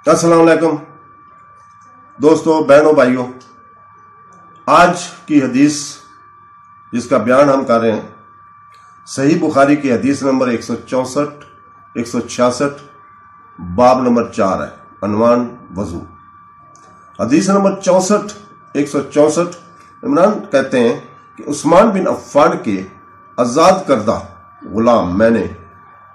अस्सलाम वालेकुम दोस्तों, बहनों, भाइयों। आज की हदीस जिसका बयान हम कर रहे हैं, सही बुखारी की हदीस नंबर 164, 166, बाब नंबर 4 है, अनवान वजू। हदीस नंबर 64, 164 इमरान कहते हैं कि उस्मान बिन अफ़्फ़ान के आज़ाद करदा गुलाम मैंने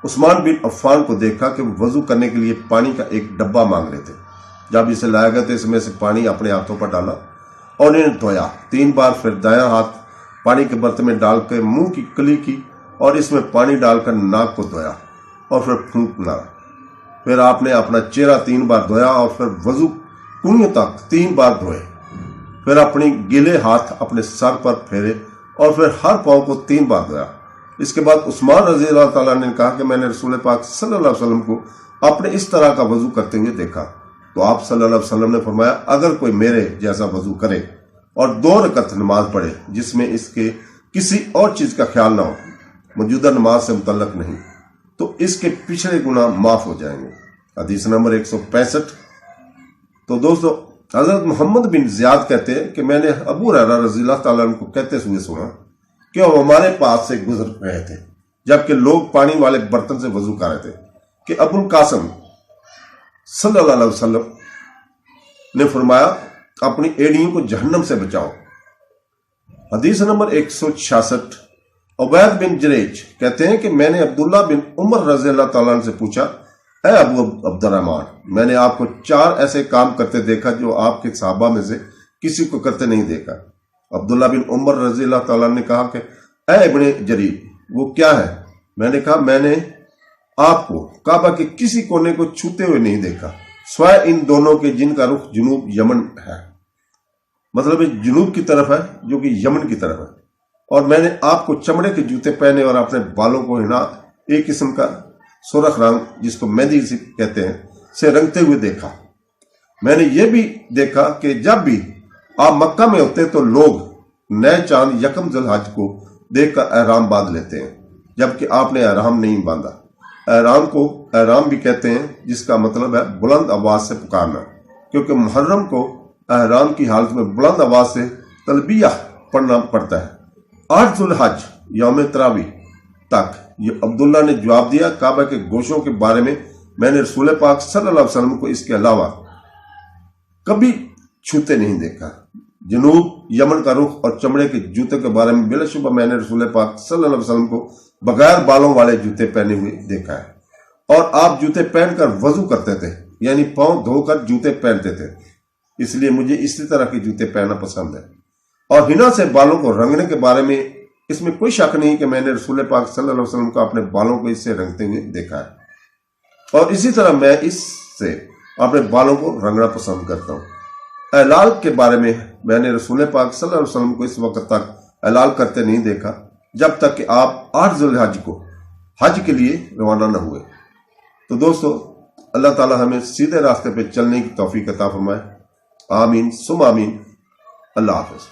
उस्मान बिन अफ़्फ़ान को देखा कि वो वजू करने के लिए पानी का एक डब्बा मांग रहे थे। जब इसे लाया गया तो इसमें से पानी अपने हाथों पर डाला और इन्हें धोया 3 बार। फिर दायां हाथ पानी के बर्तन में डालकर मुंह की कली की और इसमें पानी डालकर नाक को धोया और फिर फूंक मारा। फिर आपने अपना चेहरा 3 बार धोया और फिर वजू कुनियों तक 3 बार धोए। फिर अपनी गीले हाथ अपने सर पर फेरे और फिर हर पांव को 3 बार धोया। इसके बाद उस्मान रज़ी अल्लाह ताला ने कहा कि मैंने रसूल पाक सल्लल्लाहु अलैहि वसल्लम को अपने इस तरह का वजू करते हुए देखा। तो आप सल्लल्लाहु अलैहि वसल्लम ने फरमाया, अगर कोई मेरे जैसा वजू करे और 2 रकअत नमाज पढ़े जिसमें इसके किसी और चीज का ख्याल ना हो, मौजूदा नमाज से मुतल्लक नहीं, तो इसके पिछले गुनाह माफ हो जाएंगे। हदीस नंबर 165। तो दोस्तों, हजरत मोहम्मद बिन ज़ियाद कहते हैं कि मैंने अबू हुरैरा रज़ी अल्लाह ताला अन्हु को कहते हुए सुना कि वो हमारे पास से गुजर रहे थे जबकि लोग पानी वाले बर्तन से वजू कर रहे थे कि अबुल कासिम सल्लल्लाहु अलैहि वसल्लम ने फरमाया, अपनी एड़ियों को जहन्नम से बचाओ। हदीस नंबर 166। उबैद बिन जरेज कहते हैं कि मैंने अब्दुल्ला बिन उमर रज़ी अल्लाह ताला अन्हु से पूछा, ऐ अबू अब्दुर्रहमान, मैंने आपको 4 ऐसे काम करते देखा जो आपके सहाबा में से किसी को करते नहीं देखा। अब्दुल्ला बिन उमर रज़ी अल्लाह ताला ने कहा कि ऐ इब्ने जरीर, वो क्या है? मैंने कहा, मैंने आपको काबा के किसी कोने को छूते हुए नहीं देखा स्वयं इन दोनों के जिनका रुख जुनूब यमन है, मतलब जुनूब की तरफ है जो कि यमन की तरफ है। और मैंने आपको चमड़े के जूते पहने और अपने बालों को हिना एक किस्म का सुरख रंग, जिसको मेहंदी कहते हैं, से रंगते हुए देखा। मैंने ये भी देखा कि जब भी आप मक्का में होते तो लोग नए चांद यकम ज़ुल्हज को देखकर एहराम बांध लेते हैं, जबकि आपने एहराम नहीं बांधा। एहराम को एहराम भी कहते हैं, जिसका मतलब है बुलंद आवाज से पुकारना, क्योंकि मुहर्रम को एहराम की हालत में बुलंद आवाज से तलबिया पढ़ना पड़ता है। 8 ज़ुल्हज यौम तरावी तक ये अब्दुल्ला ने जवाब दिया, काबा के गोशों के बारे में मैंने रसूल पाक सल्लल्लाहु अलैहि वसल्लम को इसके अलावा कभी छूते नहीं देखा। जनूब यमन का रुख और चमड़े के जूते के बारे में बिलाशुबा मैंने रसूल पाक सल्लल्लाहु अलैहि वसल्लम को बगैर बालों वाले जूते पहने हुए देखा है। और आप जूते पहनकर वजू करते थे, यानी पांव धोकर जूते पहनते थे, इसलिए मुझे इसी तरह के जूते पहनना पसंद है। और हिना से बालों को रंगने के बारे में इसमें कोई शक नहीं कि मैंने रसूल पाक सल्लल्लाहु अलैहि वसल्लम को अपने बालों को इससे रंगते हुए देखा है, और इसी तरह मैं इससे अपने बालों को रंगना पसंद करता हूँ। एलाल के बारे में मैंने रसूल पाक सल्लल्लाहु अलैहि वसल्लम को इस वक्त तक एलाल करते नहीं देखा जब तक कि आप 8 ज़ुल्हज को हज के लिए रवाना न हुए। तो दोस्तों, अल्लाह ताला हमें सीधे रास्ते पे चलने की तौफीक अता फरमाए। आमीन सुम आमीन। अल्लाह हाफ़िज़।